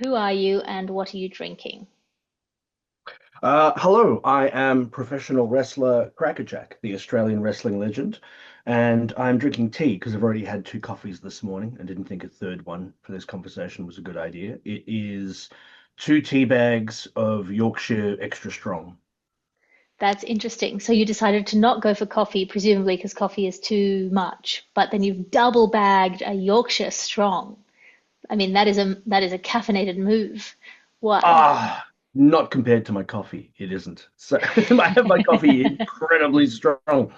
Who are you and what are you drinking? Hello, I am professional wrestler KrackerJak, the Australian wrestling legend, and I'm drinking tea because I've already had two coffees this morning and didn't think a third one for this conversation was a good idea. It is two tea bags of Yorkshire Extra Strong. That's interesting. So you decided to not go for coffee, presumably because coffee is too much, but then you've double bagged a Yorkshire strong. I mean, that is a caffeinated move. Why? Not compared to my coffee, it isn't. So I have my coffee incredibly strong.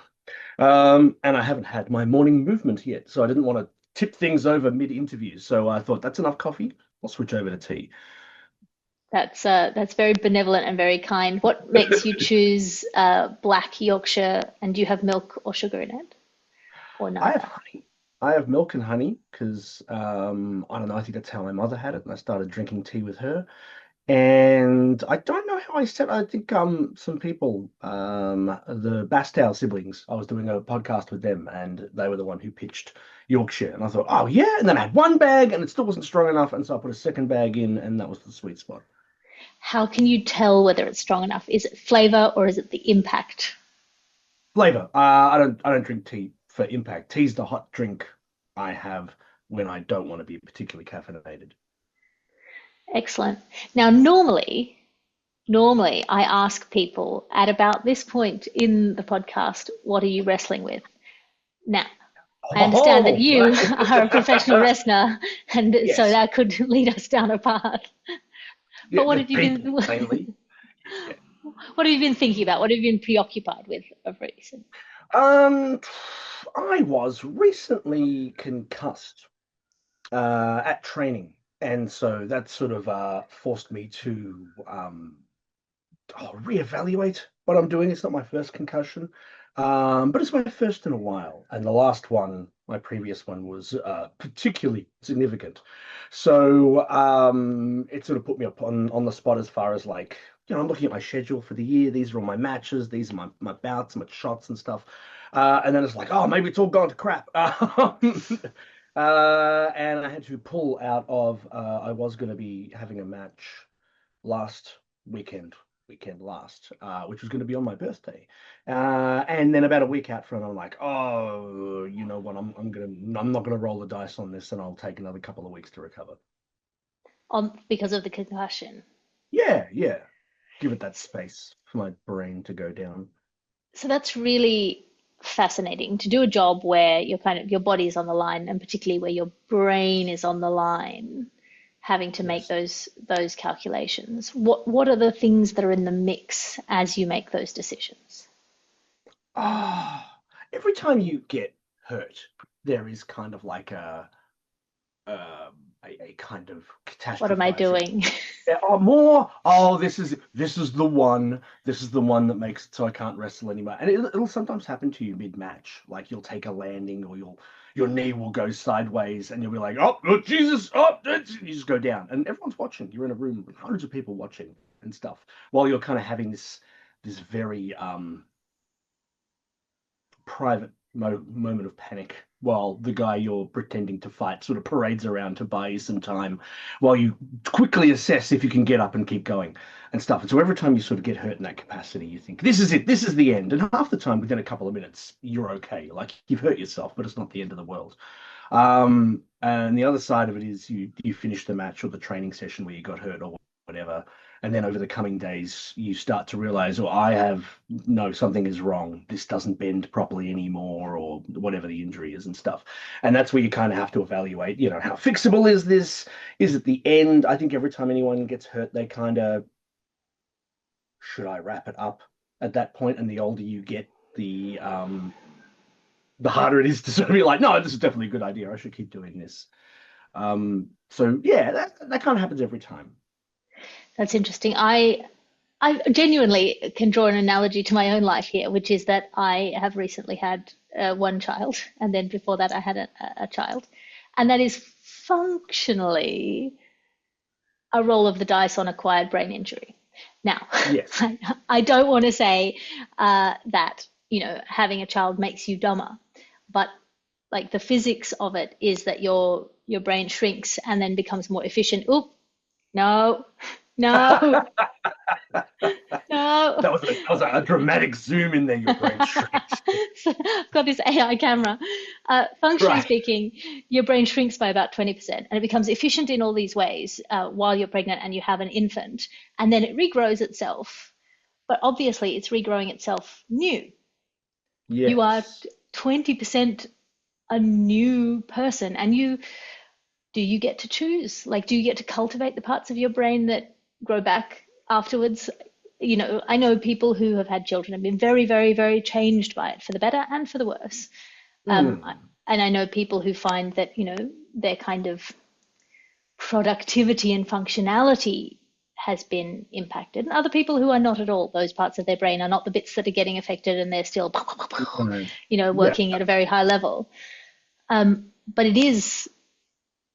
And I haven't had my morning movement yet, so I didn't want to tip things over mid-interview. So I thought that's enough coffee. I'll switch over to tea. That's very benevolent and very kind. What makes you choose black Yorkshire, and do you have milk or sugar in it, or I have neither? honey. I have milk and honey because I don't know. I think that's how my mother had it, and I started drinking tea with her. And I don't know how I said. I think some people the Bastow siblings. I was doing a podcast with them, and they were the one who pitched Yorkshire, and I thought, oh yeah. And then I had one bag, and it still wasn't strong enough, and so I put a second bag in, and that was the sweet spot. How can you tell whether it's strong enough? Is it flavor or is it the impact? Flavor. I don't drink tea for impact. Tea's the hot drink I have when I don't want to be particularly caffeinated. Excellent. Now, normally I ask people at about this point in the podcast, what are you wrestling with? Now, I understand that Oh, you are a professional wrestler, and so yes. that could lead us down a path. Yeah, But what the have you been people mainly. Yeah. what have you been thinking about? What have you been preoccupied with of recent? Um, I was recently concussed at training, and so that sort of forced me to reevaluate what I'm doing. It's not my first concussion, but it's my first in a while. And the last one, my previous one, was particularly significant. So it sort of put me up on the spot as far as like, I'm looking at my schedule for the year. These are all my matches. These are my bouts, my shots and stuff. And then it's like, oh, maybe it's all gone to crap. And I had to pull out of, I was going to be having a match last weekend weekend last, which was going to be on my birthday. And then about a week out from it, I'm like, oh, you know what? I'm not gonna roll the dice on this, and I'll take another couple of weeks to recover. Because of the concussion. Yeah, yeah. Give it that space for my brain to go down. So that's really fascinating to do a job where your body is on the line, and particularly where your brain is on the line, having to make Yes. those calculations. What are the things that are in the mix as you make those decisions? Ah, every time you get hurt, there is kind of like a kind of What am I catastrophizing. doing? There are more. Oh, this is the one. This is the one that makes it so I can't wrestle anymore. And it'll sometimes happen to you mid-match. Like you'll take a landing, or your knee will go sideways, and you'll be like, oh Jesus, you just go down, and everyone's watching. You're in a room with hundreds of people watching and stuff, while you're kind of having this very private moment of panic while the guy you're pretending to fight sort of parades around to buy you some time while you quickly assess if you can get up and keep going and stuff. And so every time you sort of get hurt in that capacity, you think, this is it, this is the end. And half the time, within a couple of minutes, you're okay. Like you've hurt yourself, but it's not the end of the world. And the other side of it is you finish the match or the training session where you got hurt or whatever, and then over the coming days you start to realize, oh, I have no, something is wrong. This doesn't bend properly anymore, or whatever the injury is and stuff. And that's where you kind of have to evaluate, how fixable is this? Is it the end? I think every time anyone gets hurt, they kind of should I wrap it up at that point? And the older you get, the harder it is to sort of be like, no, this is definitely a good idea. I should keep doing this. So yeah, that kind of happens every time. That's interesting. I genuinely can draw an analogy to my own life here, which is that I have recently had one child, and then before that I had a child, and that is functionally a roll of the dice on acquired brain injury. Now, Yes. I don't want to say that, having a child makes you dumber, but the physics of it is that your brain shrinks and then becomes more efficient. Oop, No, no, no. That was a dramatic zoom in there. Your brain shrinks. So I've got this AI camera. Functionally Right. speaking, your brain shrinks by about 20%, and it becomes efficient in all these ways while you're pregnant and you have an infant, and then it regrows itself. But obviously, it's regrowing itself new. You are Yes. 20% a new person, and you get to choose? Like, do you get to cultivate the parts of your brain that grow back afterwards? I know people who have had children and been very, very, very changed by it for the better and for the worse. Um, Hmm. and I know people who find that, their kind of productivity and functionality has been impacted. And other people who are not at all, those parts of their brain are not the bits that are getting affected and they're still, No. Yeah. working at a very high level. But it is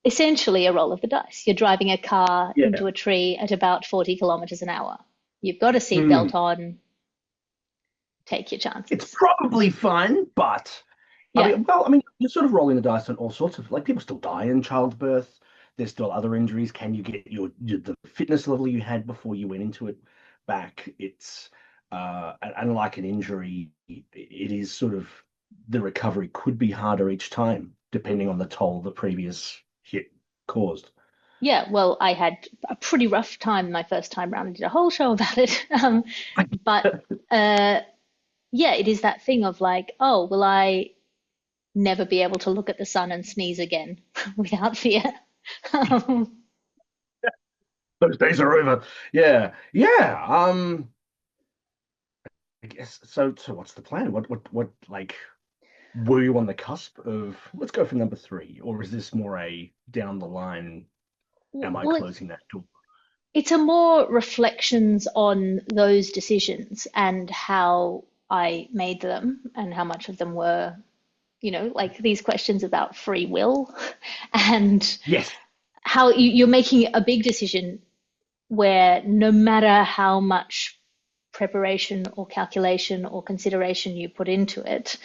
essentially a roll of the dice. You're driving a car Yeah. into a tree at about 40 kilometers an hour. You've got a Hmm. seatbelt on, take your It's chances. probably fine, but Yeah. you're sort of rolling the dice on all sorts of like people still die in childbirth. There's still other injuries. Can you get the fitness level you had before you went into it back? It's unlike an injury, it is sort of the recovery could be harder each time, depending on the toll the previous hit caused. Yeah, well, I had a pretty rough time my first time round. I did a whole show about it. But uh, yeah, it is that thing of like, oh, will I never be able to look at the sun and sneeze again without fear? Um, Those days are over. Yeah, yeah. I guess so. So, what's the plan? What? Like, were you on the cusp of let's go for number three, or is this more a down the line? Am I well, closing that door? it's a more reflections on those decisions and how I made them and how much of them were, like these questions about free will and Yes. how you're making a big decision where no matter how much preparation or calculation or consideration you put into it,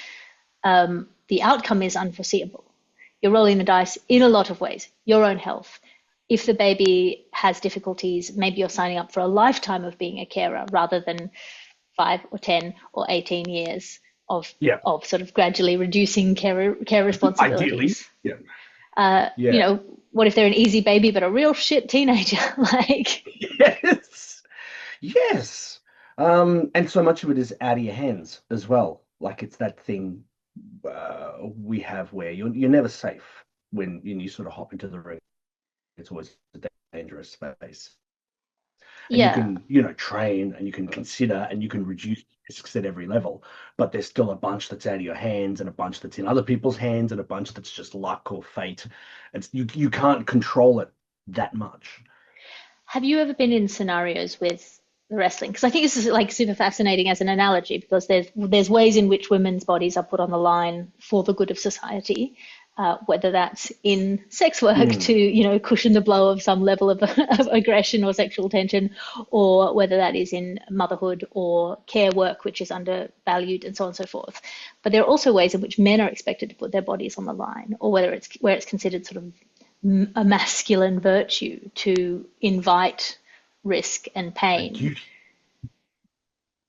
the outcome is unforeseeable. You're rolling the dice in a lot of ways, your own health. If the baby has difficulties, maybe you're signing up for a lifetime of being a carer rather than 5 or 10 or 18 years of Yeah. sort of gradually reducing care Ideally. responsibilities. Yeah. Uh, you Yeah. know, what if they're an easy baby but a real shit teenager? Like, Yes. Yes. And so much of it is out of your hands as well. Like it's that thing we have where you're never safe when you sort of hop into the ring. It's always a dangerous space. And you yeah, can train and you can consider and you can reduce risks at every level, but there's still a bunch that's out of your hands and a bunch that's in other people's hands and a bunch that's just luck or fate. You can't control it that much. have you ever been in scenarios with the wrestling? Because I think this is like super fascinating as an analogy because there's ways in which women's bodies are put on the line for the good of society, whether that's in sex work to Mm. cushion the blow of some level of aggression or sexual tension, or whether that is in motherhood or care work, which is undervalued and so on and so forth. But there are also ways in which men are expected to put their bodies on the line, or whether it's where it's considered sort of a masculine virtue to invite risk and A pain. duty.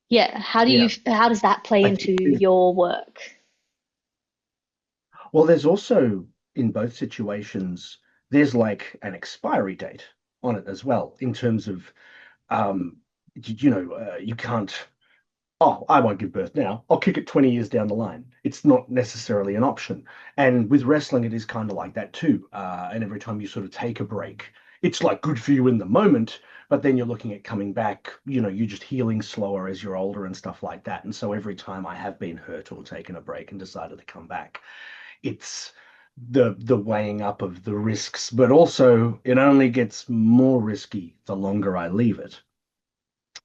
Yeah, Yeah. how does that play I into think your work? well, there's also in both situations, there's like an expiry date on it as well, in terms of um, you can't. Oh, I won't give birth now. I'll kick it 20 years down the line. It's not necessarily an option. And with wrestling, it is kind of like that too. And every time you sort of take a break, it's like good for you in the moment, but then you're looking at coming back, you're just healing slower as you're older and stuff like that. And so every time I have been hurt or taken a break and decided to come back, it's the weighing up of the risks, but also it only gets more risky the longer I leave it.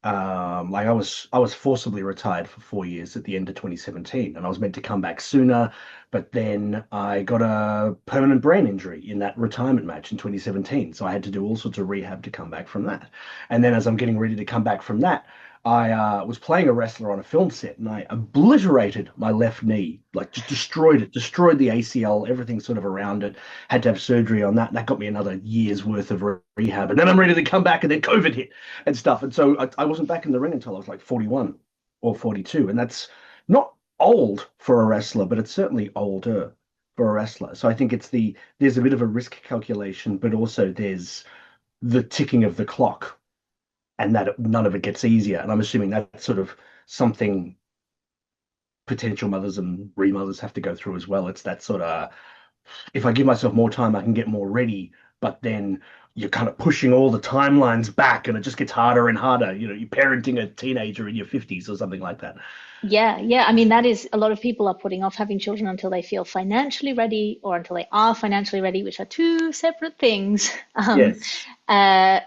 Like I was forcibly retired for 4 years at the end of 2017, and I was meant to come back sooner, but then I got a permanent brain injury in that retirement match in 2017. So I had to do all sorts of rehab to come back from that. And then as I'm getting ready to come back from that, I was playing a wrestler on a film set and I obliterated my left knee, like just destroyed it, destroyed the ACL, everything sort of around it. Had to have surgery on that. And that got me another year's worth of rehab. And then I'm ready to come back, and then COVID hit and stuff. And so I wasn't back in the ring until I was like 41 or 42. And that's not old for a wrestler, but it's certainly older for a wrestler. So I think there's a bit of a risk calculation, but also there's the ticking of the clock, and that none of it gets easier. And I'm assuming that's sort of something potential mothers and remothers have to go through as well. It's that sort of, if I give myself more time, I can get more ready, but then you're kind of pushing all the timelines back and it just gets harder and harder. You're parenting a teenager in your 50s or something like that. Yeah, yeah. I mean, that is a lot of people are putting off having children until they feel financially ready or until they are financially ready, which are two separate things. Yes. Uh,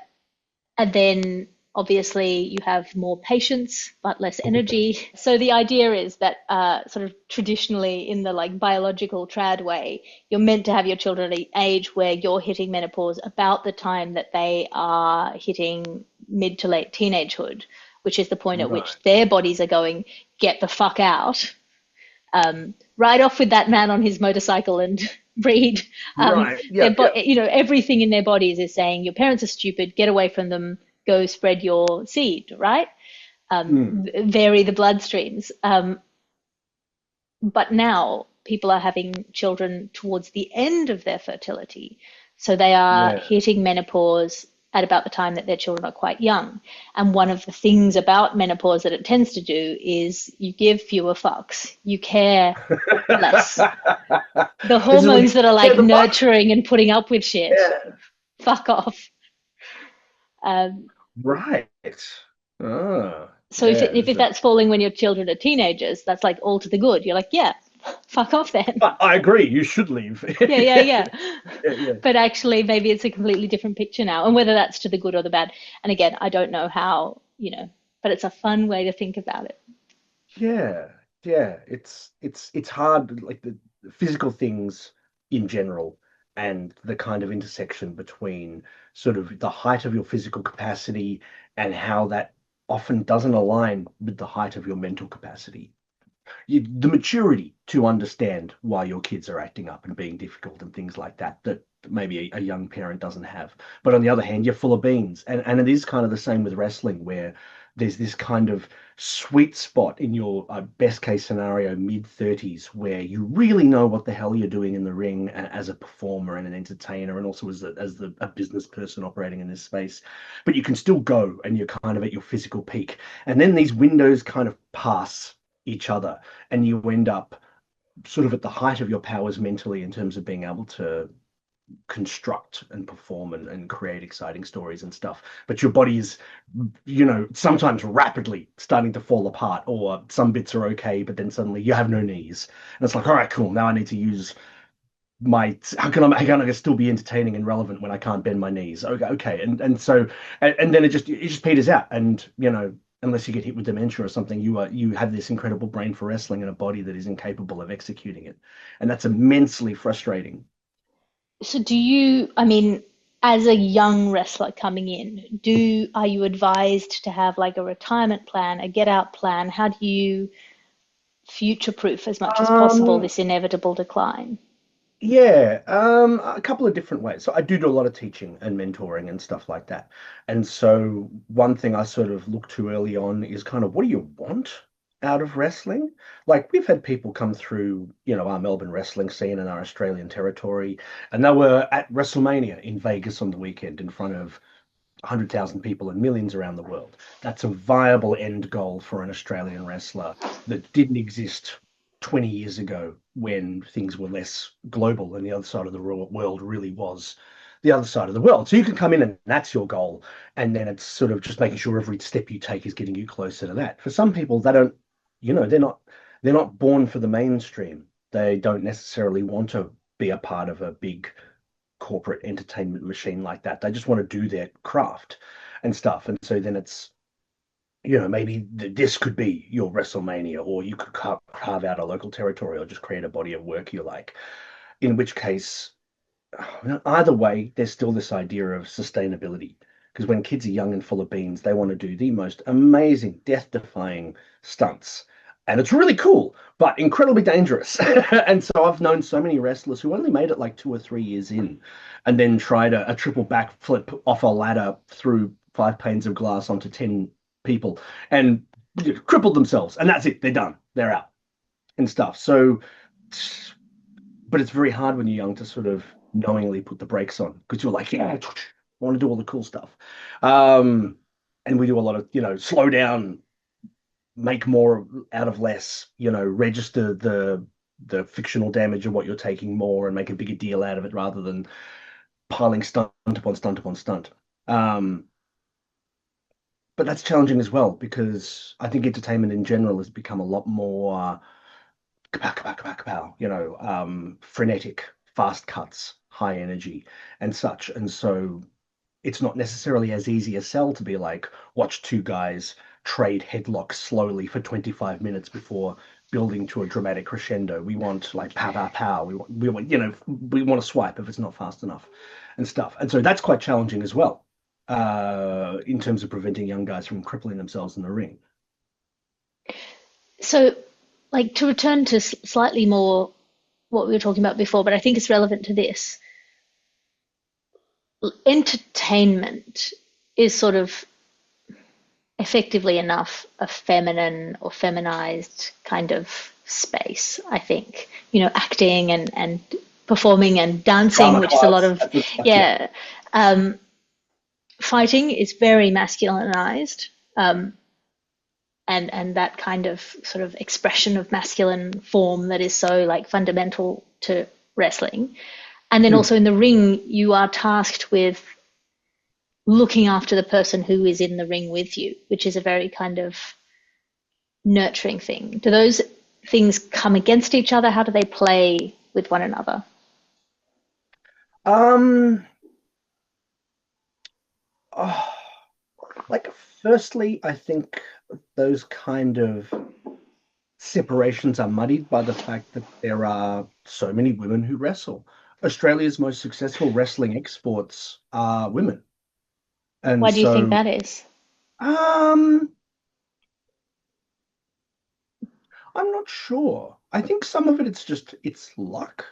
And then obviously you have more patience but less energy. So the idea is that sort of traditionally in the like biological trad way, you're meant to have your children at an age where you're hitting menopause about the time that they are hitting mid to late teenagehood, which is the point at Right. which their bodies are going, get the fuck out. Ride off with that man on his motorcycle and breed. Right. Their Yep. Yep. everything in their bodies is saying your parents are stupid, get away from them, go spread your seed, right? Mm. Vary the bloodstreams. But now people are having children towards the end of their fertility. So they are Yeah. hitting menopause at about the time that their children are quite young. And one of the things about menopause that it tends to do is you give fewer fucks, you care less. The This is when hormones you that are care like the buck. nurturing and putting up with shit, Yeah. fuck off. Um, Right. Ah. so Yeah. if that's falling when your children are teenagers, that's like all to the good. You're like, yeah, fuck off then. I agree. You should leave. Yeah, yeah, Yeah. yeah. Yeah. Yeah. But actually, maybe it's a completely different picture now, and whether that's to the good or the bad. And again, I don't know how, but it's a fun way to think about it. Yeah, yeah. It's hard, like the physical things in general, and the kind of intersection between sort of the height of your physical capacity and how that often doesn't align with the height of your mental capacity. The maturity to understand why your kids are acting up and being difficult and things like that, that maybe a young parent doesn't have. But on the other hand, you're full of beans. And it is kind of the same with wrestling, where there's this kind of sweet spot in your best case scenario, mid 30s, where you really know what the hell you're doing in the ring as a performer and an entertainer, and also a business person operating in this space. But you can still go and you're kind of at your physical peak. And then these windows kind of pass each other, and you end up sort of at the height of your powers mentally in terms of being able to construct and perform and create exciting stories and stuff. But your body is, sometimes rapidly starting to fall apart, or some bits are okay, but then suddenly you have no knees. And it's like, all right, cool. Now I need to use how can I still be entertaining and relevant when I can't bend my knees? Okay, okay. And then it just peters out. And unless you get hit with dementia or something, you have this incredible brain for wrestling and a body that is incapable of executing it. And that's immensely frustrating. So I mean, as a young wrestler coming in, are you advised to have like a retirement plan, a get out plan? How do you future proof as much as possible Um, this inevitable decline? Yeah, a couple of different ways. So I do a lot of teaching and mentoring and stuff like that. And so one thing I sort of look to early on is kind of, what do you want out of wrestling? Like, we've had people come through, our Melbourne wrestling scene and our Australian territory, and they were at WrestleMania in Vegas on the weekend in front of 100,000 people and millions around the world. That's a viable end goal for an Australian wrestler that didn't exist 20 years ago, when things were less global and the other side of the world really was the other side of the world. So you can come in and that's your goal. And then it's sort of just making sure every step you take is getting you closer to that. For some people, they don't, they're not born for the mainstream. They don't necessarily want to be a part of a big corporate entertainment machine like that. They just want to do their craft and stuff. And so then it's, maybe this could be your WrestleMania, or you could carve out a local territory or just create a body of work you like. In which case, either way, there's still this idea of sustainability, because when kids are young and full of beans, they want to do the most amazing, death-defying stunts. And it's really cool, but incredibly dangerous. And so I've known so many wrestlers who only made it like 2 or 3 years in and then tried a triple backflip off a ladder through 5 panes of glass onto 10 people and crippled themselves. And that's it. They're done. They're out and stuff. So, but it's very hard when you're young to sort of knowingly put the brakes on because you're like, yeah, I want to do all the cool stuff. Um, and we do a lot of, slow down, make more out of less, register the fictional damage of what you're taking more and make a bigger deal out of it rather than piling stunt upon stunt upon stunt. Um, but that's challenging as well because I think entertainment in general has become a lot more kapow, kapow, kapow, kapow, frenetic, fast cuts, high energy, and such. And so it's not necessarily as easy a sell to be like, watch two guys trade headlocks slowly for 25 minutes before building to a dramatic crescendo. We want like pow, pow, pow. We want to swipe if it's not fast enough and stuff. And so that's quite challenging as well, in terms of preventing young guys from crippling themselves in the ring. So, like to return to slightly more what we were talking about before, but I think it's relevant to this. Entertainment is sort of effectively enough a feminine or feminized kind of space, I think. Acting and performing and dancing, Drama which is a lot class, of, that sort of stuff, yeah. yeah. Um, Fighting is very masculinized. And that kind of sort of expression of masculine form that is so like fundamental to wrestling. And then Mm. also in the ring, you are tasked with looking after the person who is in the ring with you, which is a very kind of nurturing thing. Do those things come against each other? How do they play with one another? Um, oh, like, firstly, I think those kind of separations are muddied by the fact that there are so many women who wrestle. Australia's most successful wrestling exports are women. And Why do you think so, that is? um, I'm not sure. I think some of it's luck.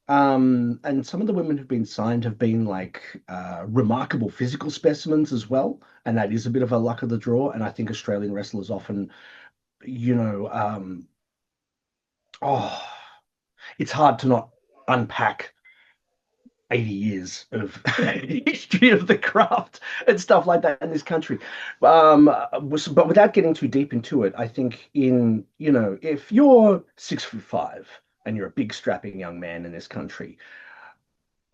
And some of the women who've been signed have been like remarkable physical specimens as well. And that is a bit of a luck of the draw. And I think Australian wrestlers often, you know, oh, it's hard to not unpack 80 years of history of the craft and stuff like that in this country. But without getting too deep into it, I think if you're 6'5" and you're a big strapping young man in this country,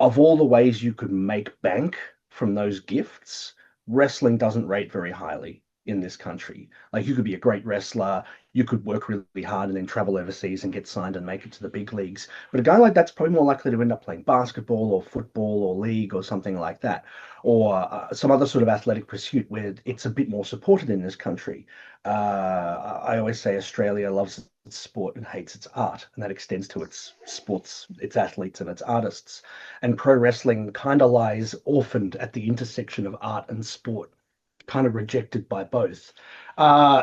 of all the ways you could make bank from those gifts, wrestling doesn't rate very highly in this country. Like you could be a great wrestler, you could work really hard and then travel overseas and get signed and make it to the big leagues. But a guy like that's probably more likely to end up playing basketball or football or league or something like that, or some other sort of athletic pursuit where it's a bit more supported in this country. I always say Australia loves its sport and hates its art, and that extends to its sports, its athletes, and its artists. And pro wrestling kind of lies orphaned at the intersection of art and sport, kind of rejected by both.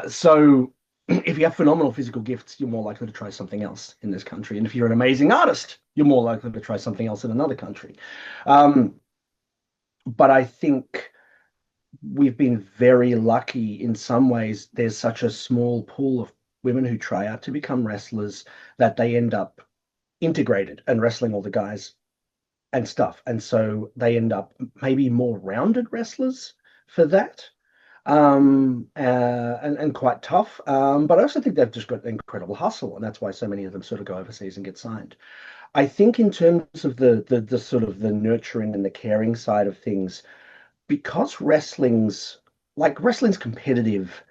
So if you have phenomenal physical gifts, you're more likely to try something else in this country. And if you're an amazing artist, you're more likely to try something else in another country. Um, but I think we've been very lucky in some ways. There's such a small pool of women who try out to become wrestlers that they end up integrated and wrestling all the guys and stuff. And so they end up maybe more rounded wrestlers for that. And quite tough. But I also think they've just got incredible hustle, and that's why so many of them sort of go overseas and get signed. I think in terms of the sort of the nurturing and the caring side of things, because wrestling's competitive,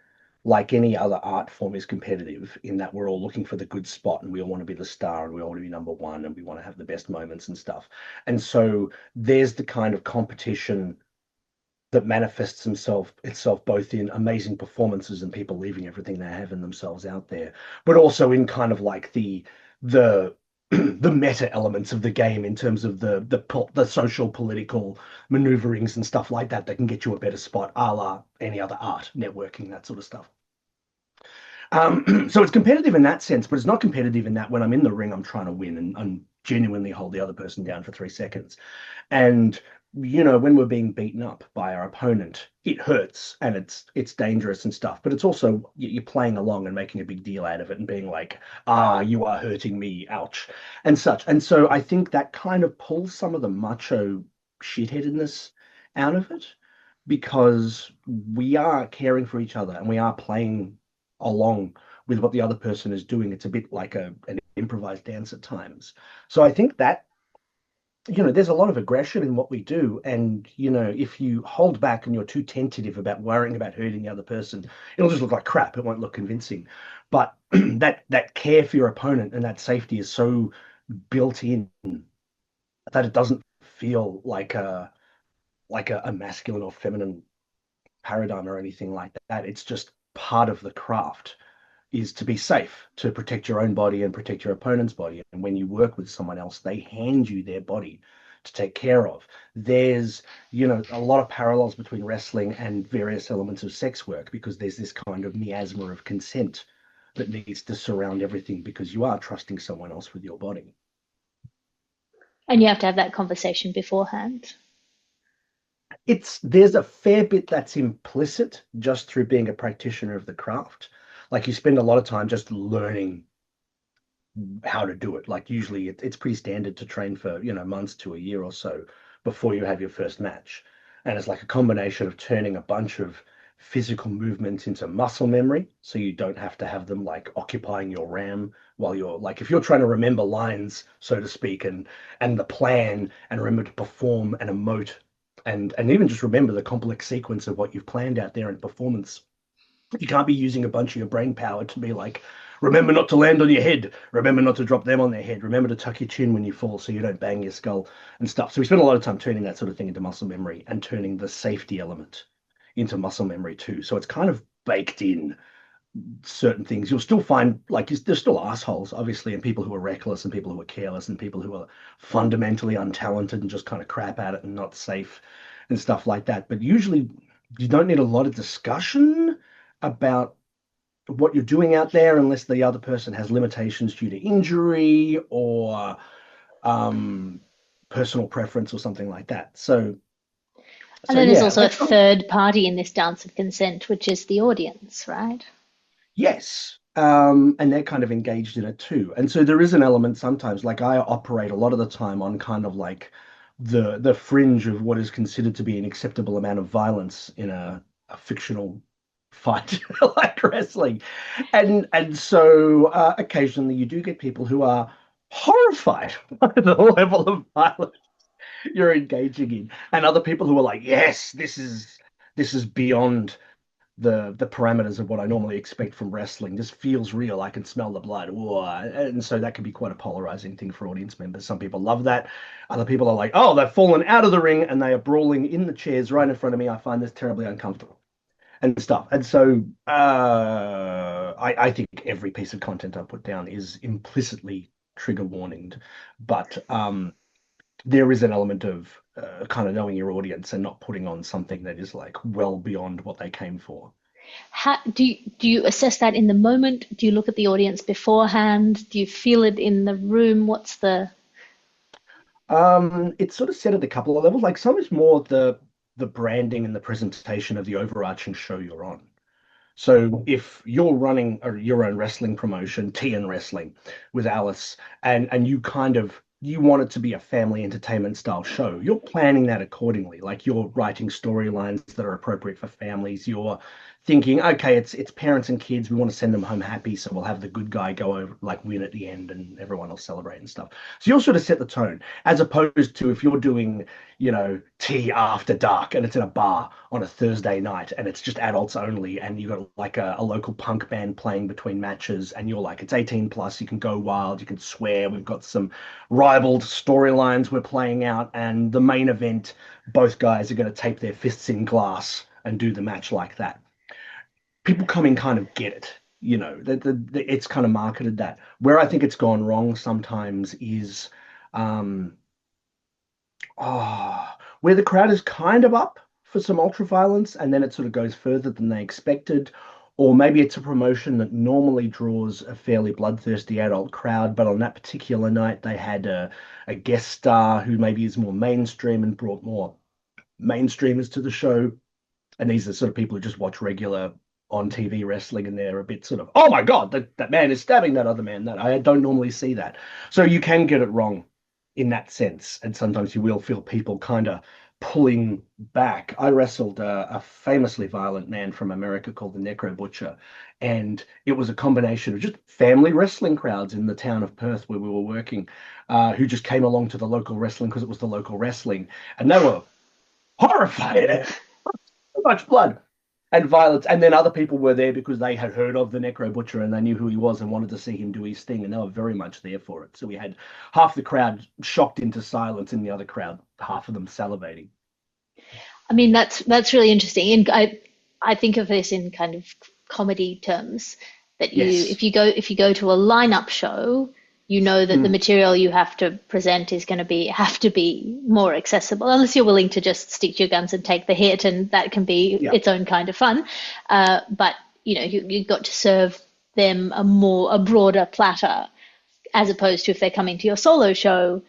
like any other art form is competitive in that we're all looking for the good spot and we all want to be the star and we all want to be number one and we want to have the best moments and stuff. And so there's the kind of competition that manifests itself both in amazing performances and people leaving everything they have in themselves out there, but also in kind of like the the meta elements of the game in terms of the social political maneuverings and stuff like that that can get you a better spot, a la any other art, networking, that sort of stuff. So it's competitive in that sense, but it's not competitive in that when I'm in the ring, I'm trying to win and genuinely hold the other person down for 3 seconds. And when we're being beaten up by our opponent, it hurts and it's dangerous and stuff. But it's also you're playing along and making a big deal out of it and being like, you are hurting me, ouch, and such. And so I think that kind of pulls some of the macho shitheadedness out of it because we are caring for each other and we are playing along with what the other person is doing. It's a bit like an improvised dance at times. So I think that there's a lot of aggression in what we do. And, if you hold back and you're too tentative about worrying about hurting the other person, it'll just look like crap. It won't look convincing. But that care for your opponent and that safety is so built in that it doesn't feel like a masculine or feminine paradigm or anything like that. It's just part of the craft is to be safe, to protect your own body and protect your opponent's body. And when you work with someone else, they hand you their body to take care of. There's, a lot of parallels between wrestling and various elements of sex work because there's this kind of miasma of consent that needs to surround everything because you are trusting someone else with your body. And you have to have that conversation beforehand. There's a fair bit that's implicit just through being a practitioner of the craft. Like you spend a lot of time just learning how to do it. Like usually it's pretty standard to train for, months to a year or so before you have your first match. And it's like a combination of turning a bunch of physical movements into muscle memory. So you don't have to have them like occupying your RAM while you're like, if you're trying to remember lines, so to speak, and the plan and remember to perform and emote and even just remember the complex sequence of what you've planned out there in performance. You can't be using a bunch of your brain power to be like, remember not to land on your head, remember not to drop them on their head, remember to tuck your chin when you fall so you don't bang your skull and stuff. So we spend a lot of time turning that sort of thing into muscle memory and turning the safety element into muscle memory too. So it's kind of baked in certain things. You'll still find like there's still assholes, obviously, and people who are reckless and people who are careless and people who are fundamentally untalented and just kind of crap at it and not safe and stuff like that. But usually you don't need a lot of discussion about what you're doing out there unless the other person has limitations due to injury or um, personal preference or something like that. So, And so then there's yeah, also a third party in this dance of consent, which is the audience, right? yes. And they're kind of engaged in it too. And so there is an element sometimes, like I operate a lot of the time on kind of like the fringe of what is considered to be an acceptable amount of violence in a fictional fight like wrestling. And so occasionally you do get people who are horrified by the level of violence you're engaging in, and other people who are like, yes, this is beyond the parameters of what I normally expect from wrestling. This feels real. I can smell the blood. Whoa. And so that can be quite a polarizing thing for audience members. Some people love that. Other people are like, oh, they've fallen out of the ring and they are brawling in the chairs right in front of me. I find this terribly uncomfortable and stuff. And so I think every piece of content I put down is implicitly trigger warninged, but there is an element of kind of knowing your audience and not putting on something that is like well beyond what they came for. How do you assess that in the moment? Do you look at the audience beforehand? Do you feel it in the room? What's the It's sort of set at a couple of levels. Like some is more the branding and the presentation of the overarching show you're on. So if you're running your own wrestling promotion, TN Wrestling, with Alice, and you want it to be a family entertainment style show, you're planning that accordingly. Like you're writing storylines that are appropriate for families. You're thinking, okay, it's parents and kids. We want to send them home happy, so we'll have the good guy go over, like win at the end, and everyone will celebrate and stuff. So you'll sort of set the tone, as opposed to if you're doing, tea after dark and it's in a bar on a Thursday night and it's just adults only, and you've got like a local punk band playing between matches, and you're like, it's 18 plus, you can go wild, you can swear, we've got some rivaled storylines we're playing out, and the main event, both guys are going to tape their fists in glass and do the match like that. People come in kind of get it. it's kind of marketed that. Where I think it's gone wrong sometimes is um, where the crowd is kind of up for some ultra violence and then it sort of goes further than they expected. Or maybe it's a promotion that normally draws a fairly bloodthirsty adult crowd, but on that particular night they had a guest star who maybe is more mainstream and brought more mainstreamers to the show. And these are sort of people who just watch regular on TV wrestling and they're a bit sort of, oh my God, that man is stabbing that other man. That I don't normally see that. So you can get it wrong in that sense. And sometimes you will feel people kind of pulling back. I wrestled a famously violent man from America called the Necro Butcher. And it was a combination of just family wrestling crowds in the town of Perth where we were working, who just came along to the local wrestling because it was the local wrestling. And they were horrified. So much blood and violence. And then other people were there because they had heard of the Necro Butcher and they knew who he was and wanted to see him do his thing. And they were very much there for it. So we had half the crowd shocked into silence and the other crowd, half of them salivating. I mean, that's really interesting. And I think of this in kind of comedy terms that Yes. if you go to a lineup show, you know that the Mm, material you have to present is going to be have to be more accessible, unless you're willing to just stick to your guns and take the hit, and that can be yeah. its own kind of fun. But you've got to serve them a broader platter, as opposed to if they're coming to your solo show,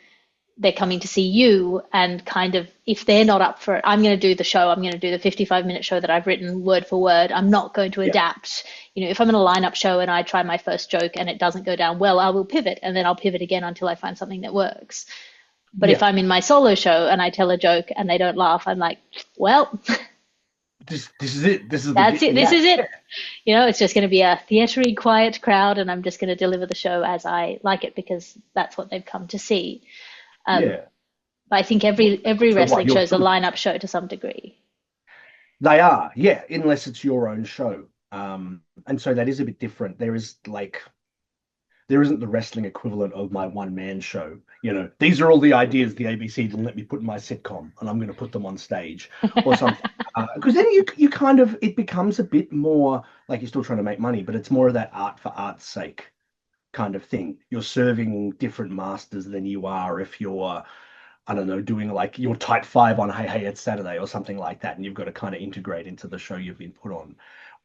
they're coming to see you, and kind of if they're not up for it, I'm going to do the show. I'm going to do the 55-minute show that I've written word for word. I'm not going to Yeah. adapt. If I'm in a lineup show and I try my first joke and it doesn't go down well, I will pivot and then I'll pivot again until I find something that works. But if Yeah. I'm in my solo show and I tell a joke and they don't laugh, I'm like, well, This is it. This is the that's bit it. we This have. is it. It's just going to be a theatery, quiet crowd, and I'm just going to deliver the show as I like it because that's what they've come to see. Um, Yeah. but I think every So what? wrestling show You're is a lineup show to some degree. They are, yeah, unless it's your own show. And so that is a bit different. There isn't the wrestling equivalent of my one man show. These are all the ideas the ABC didn't let me put in my sitcom, and I'm going to put them on stage or something. Because then you kind of it becomes a bit more like you're still trying to make money, but it's more of that art for art's sake kind of thing. You're serving different masters than you are if you're, I don't know, doing like your type five on Hey Hey It's Saturday or something like that, and you've got to kind of integrate into the show you've been put on.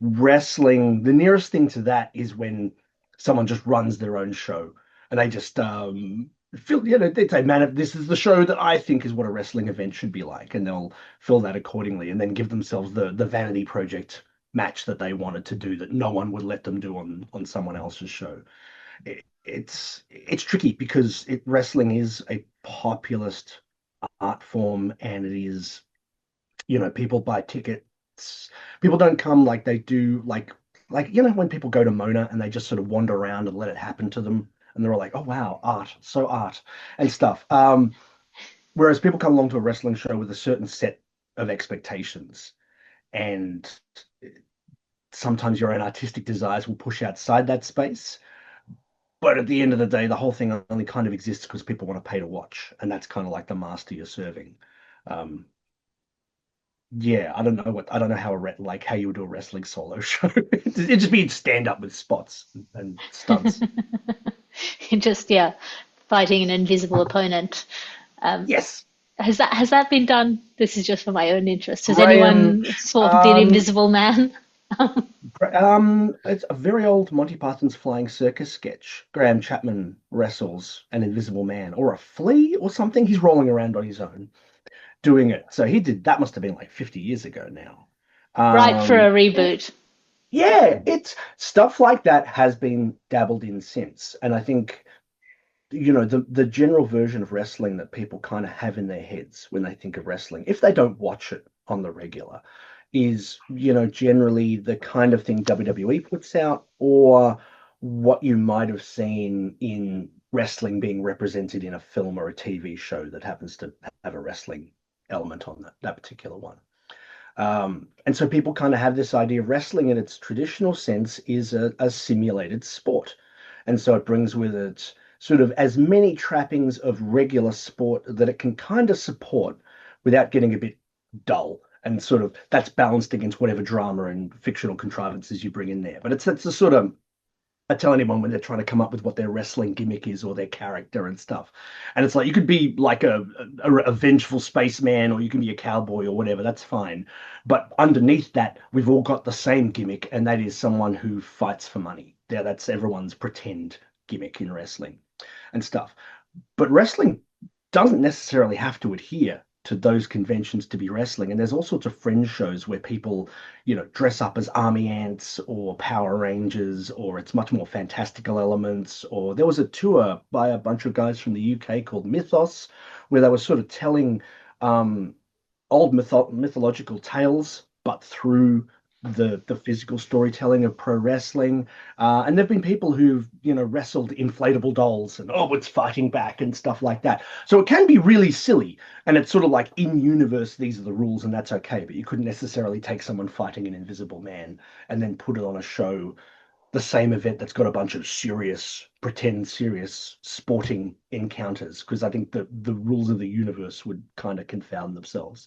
Wrestling, the nearest thing to that is when someone just runs their own show and they just feel, they say, man, this is the show that I think is what a wrestling event should be like, and they'll fill that accordingly and then give themselves the vanity project match that they wanted to do that no one would let them do on someone else's show. It's tricky because wrestling is a populist art form and it is, people buy tickets. People don't come like they do like when people go to Mona and they just sort of wander around and let it happen to them and they're all like, oh wow, art and stuff. Whereas people come along to a wrestling show with a certain set of expectations and sometimes your own artistic desires will push outside that space. But at the end of the day, the whole thing only kind of exists because people want to pay to watch, and that's kind of like the master you're serving. Um, yeah, I don't know how like how you would do a wrestling solo show. It'd just be stand up with spots and stunts. Just, yeah, fighting an invisible opponent. Um, Yes, has that been done? This is just for my own interest. Has Graham. anyone fought the Um, Invisible Man? it's a very old Monty Python's Flying Circus sketch. Graham Chapman wrestles an invisible man or a flea or something. He's rolling around on his own doing it. So he did that must have been like 50 years ago now. Ripe for a Yeah, reboot. yeah, it's stuff like that has been dabbled in since. And I think, the general version of wrestling that people kind of have in their heads when they think of wrestling, if they don't watch it on the regular, is, generally the kind of thing WWE puts out or what you might have seen in wrestling being represented in a film or a TV show that happens to have a wrestling element on that particular one. And so people kind of have this idea of wrestling in its traditional sense is a simulated sport. And so it brings with it sort of as many trappings of regular sport that it can kind of support without getting a bit dull and sort of that's balanced against whatever drama and fictional contrivances you bring in there. But it's the sort of I tell anyone when they're trying to come up with what their wrestling gimmick is or their character and stuff. And it's like you could be like a vengeful spaceman or you can be a cowboy or whatever, that's fine. But underneath that, we've all got the same gimmick, and that is someone who fights for money. Yeah, that's everyone's pretend gimmick in wrestling and stuff. But wrestling doesn't necessarily have to adhere to those conventions to be wrestling. And there's all sorts of fringe shows where people, dress up as army ants or Power Rangers, or it's much more fantastical elements. Or there was a tour by a bunch of guys from the UK called Mythos, where they were sort of telling um, old mythological tales, but through the physical storytelling of pro wrestling. And there've been people who've wrestled inflatable dolls and it's fighting back and stuff like that. So it can be really silly, and it's sort of like in universe these are the rules and that's okay. But you couldn't necessarily take someone fighting an invisible man and then put it on a show, the same event that's got a bunch of pretend serious sporting encounters, because I think the rules of the universe would kind of confound themselves.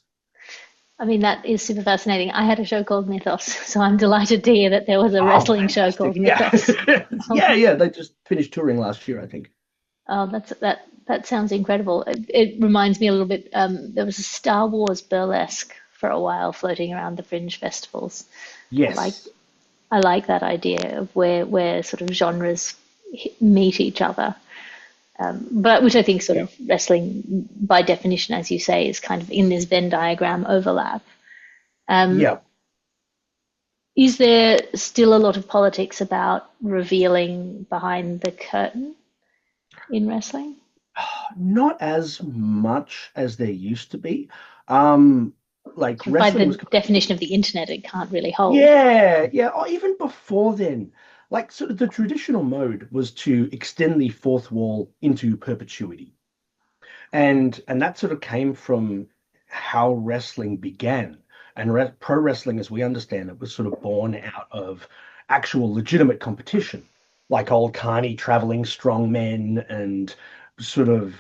I mean, that is super fascinating. I had a show called Mythos, so I'm delighted to hear that there was a Oh, wrestling show called fantastic. Yeah. Mythos. Yeah, yeah. They just finished touring last year, I think. Oh, that sounds incredible. It reminds me a little bit. There was a Star Wars burlesque for a while floating around the fringe festivals. I like Yes. I like that idea of where sort of genres meet each other. But which I think sort Yeah. of wrestling, by definition, as you say, is kind of in this Venn diagram overlap. Um, Yeah. is there still a lot of politics about revealing behind the curtain in wrestling? Not as much as there used to be. Um, like By wrestling the was definition of the internet, it can't really hold. yeah, yeah. Or even before then, like sort of the traditional mode was to extend the fourth wall into perpetuity. And that sort of came from how wrestling began. And pro wrestling, as we understand it, was sort of born out of actual legitimate competition, like old carny traveling strongmen and sort of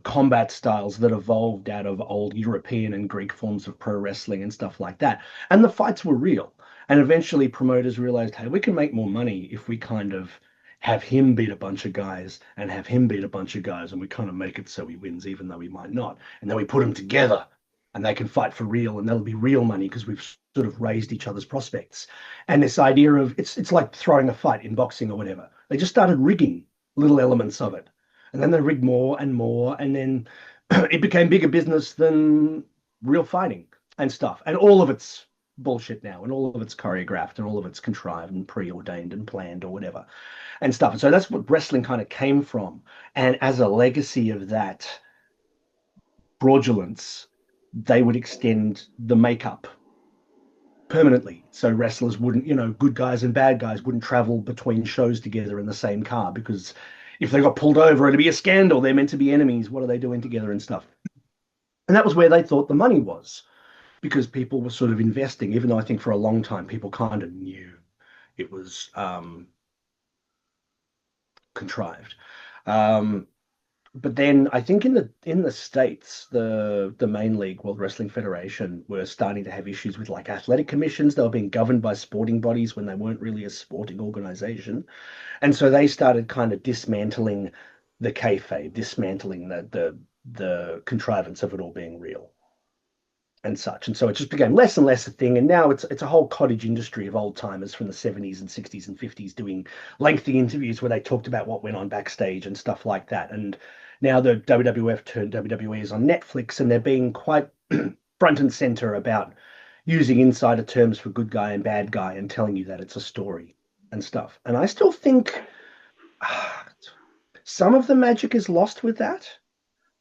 combat styles that evolved out of old European and Greek forms of pro wrestling and stuff like that. And the fights were real. And eventually promoters realized, hey, we can make more money if we kind of have him beat a bunch of guys and have him beat a bunch of guys, and we kind of make it so he wins, even though he might not. And then we put them together and they can fight for real, and that'll be real money because we've sort of raised each other's prospects. And this idea of it's like throwing a fight in boxing or whatever. They just started rigging little elements of it, and then they rigged more and more, and then it became bigger business than real fighting and stuff. And all of it's bullshit now, and all of it's choreographed, and all of it's contrived and preordained and planned or whatever and stuff. And so that's what wrestling kind of came from. And as a legacy of that fraudulence, they would extend the makeup permanently. So wrestlers wouldn't, good guys and bad guys wouldn't travel between shows together in the same car, because if they got pulled over, it'd be a scandal. They're meant to be enemies. What are they doing together and stuff? And that was where they thought the money was, because people were sort of investing, even though I think for a long time people kind of knew it was contrived. Um, but then I think in the States, the main league, World Wrestling Federation, were starting to have issues with like athletic commissions. They were being governed by sporting bodies when they weren't really a sporting organization. And so they started kind of dismantling the kayfabe, dismantling the contrivance of it all being real and such. And so it just became less and less a thing. And now it's a whole cottage industry of old timers from the 70s and 60s and 50s doing lengthy interviews where they talked about what went on backstage and stuff like that. And now the WWF turned WWE is on Netflix, and they're being quite front and center about using insider terms for good guy and bad guy and telling you that it's a story and stuff. And I still think some of the magic is lost with that.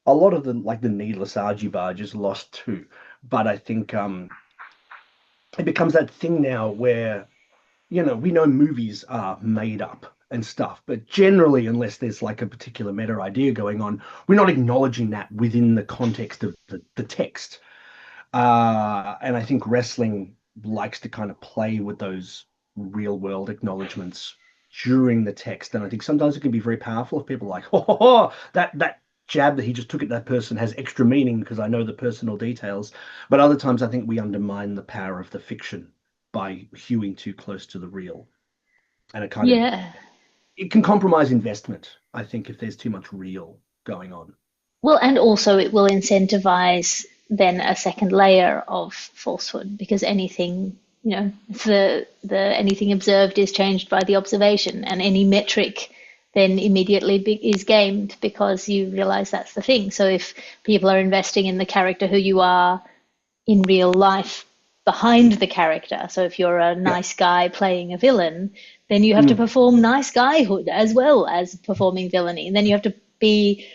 A lot of the needless argy-bargy is lost too. But I think it becomes that thing now where, we know movies are made up and stuff, but generally, unless there's like a particular meta idea going on, we're not acknowledging that within the context of the text. And I think wrestling likes to kind of play with those real world acknowledgements during the text. And I think sometimes it can be very powerful if people are like, that jab that he just took at that person has extra meaning because I know the personal details. But other times I think we undermine the power of the fiction by hewing too close to the real. And Yeah. it can compromise investment, I think, if there's too much real going on. Well, and also it will incentivize then a second layer of falsehood because anything, the anything observed is changed by the observation, and any metric then immediately is gamed because you realize that's the thing. So if people are investing in the character who you are in real life behind the character, so if you're a Yeah. nice guy playing a villain, then you have to Mm. perform nice guyhood as well as performing villainy, and then you have to be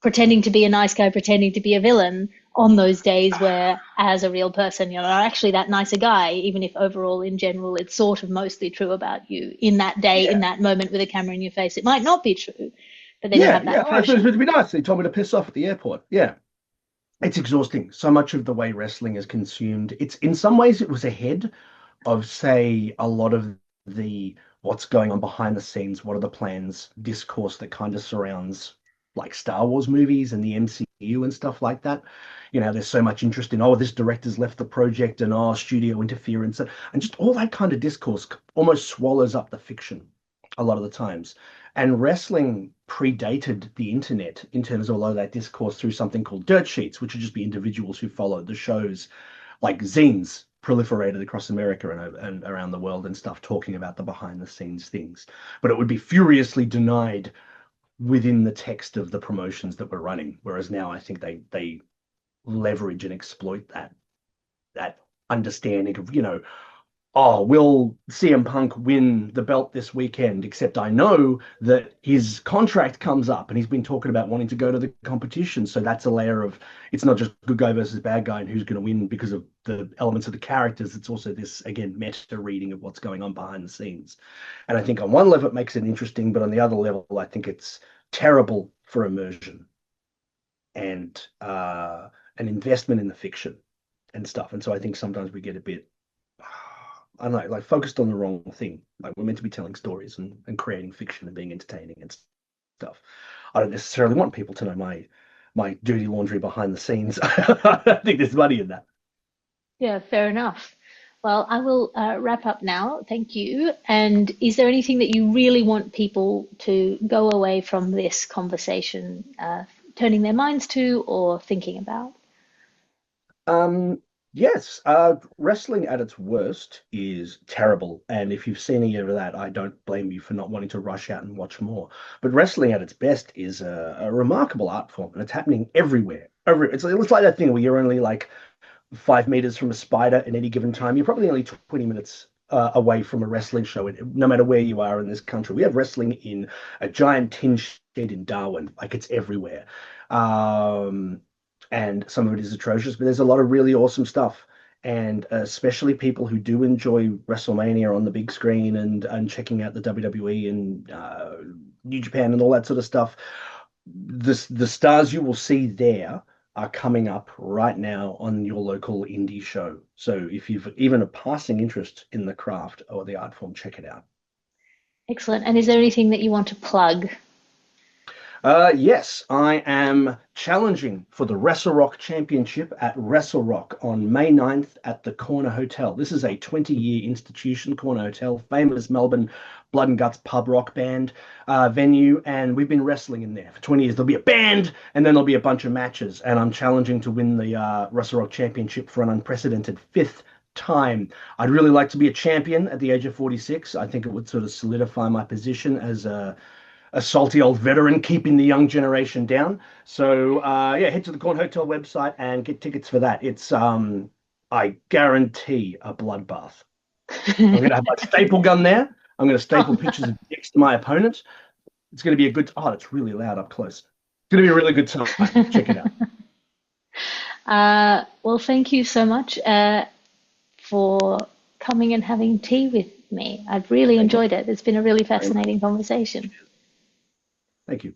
pretending to be a nice guy, pretending to be a villain on those days where, as a real person, you're actually that nicer guy, even if overall, in general, it's sort of mostly true about you. In that day, in Yeah. that moment with a camera in your face, it might not be true, but then you Yeah. have Yeah. that Oh, I thought it was pressure. supposed to be nice. They told me to piss off at the airport. Yeah. It's exhausting. So much of the way wrestling is consumed. It's in some ways it was ahead of, say, a lot of the what's going on behind the scenes, what are the plans, discourse that kind of surrounds like Star Wars movies and the MCU and stuff like that. There's so much interest in, oh, this director's left the project and oh, studio interference and just all that kind of discourse almost swallows up the fiction a lot of the times. And wrestling predated the internet in terms of a lot of that discourse through something called dirt sheets, which would just be individuals who followed the shows like zines proliferated across America and around the world and stuff, talking about the behind the scenes things. But it would be furiously denied within the text of the promotions that were running. Whereas now I think they leverage and exploit that understanding of, oh, will CM Punk win the belt this weekend? Except I know that his contract comes up and he's been talking about wanting to go to the competition. So that's a layer of, it's not just good guy versus bad guy and who's going to win because of the elements of the characters. It's also this, again, meta reading of what's going on behind the scenes. And I think on one level it makes it interesting, but on the other level, I think it's terrible for immersion and an investment in the fiction and stuff. And so I think sometimes we get a bit, I don't know, like focused on the wrong thing. Like we're meant to be telling stories and creating fiction and being entertaining and stuff. I don't necessarily want people to know my dirty laundry behind the scenes. I think there's money in that. Yeah, fair enough. Well, I will wrap up now. Thank you. And is there anything that you really want people to go away from this conversation, turning their minds to or thinking about? Um, yes, wrestling at its worst is terrible, and if you've seen any of that, I don't blame you for not wanting to rush out and watch more. But wrestling at its best is a remarkable art form, and it's happening everywhere. It's like that thing where you're only like 5 meters from a spider at any given time. You're probably only 20 minutes away from a wrestling show, no matter where you are in this country. We have wrestling in a giant tin shed in Darwin, like it's everywhere. Um, and some of it is atrocious, but there's a lot of really awesome stuff. And especially people who do enjoy WrestleMania on the big screen and checking out the WWE and New Japan and all that sort of stuff. The stars you will see there are coming up right now on your local indie show. So if you've even a passing interest in the craft or the art form, check it out. Excellent. And is there anything that you want to plug? Yes, I am challenging for the WrestleRock Championship at WrestleRock on May 9th at the Corner Hotel. This is a 20-year institution, Corner Hotel, famous Melbourne blood and guts pub rock band venue, and we've been wrestling in there for 20 years. There'll be a band, and then there'll be a bunch of matches, and I'm challenging to win the WrestleRock Championship for an unprecedented fifth time. I'd really like to be a champion at the age of 46. I think it would sort of solidify my position as a salty old veteran keeping the young generation down. So yeah, head to the Corn Hotel website and get tickets for that. It's I guarantee a bloodbath. I'm going to have my staple gun there. I'm going to staple pictures of dicks to my opponent. It's going to be a good. Oh, it's really loud up close. It's going to be a really good time. Check it out. Well, thank you so much for coming and having tea with me. I've really Thank you enjoyed it. It's been a really very much. fascinating conversation. Thank you.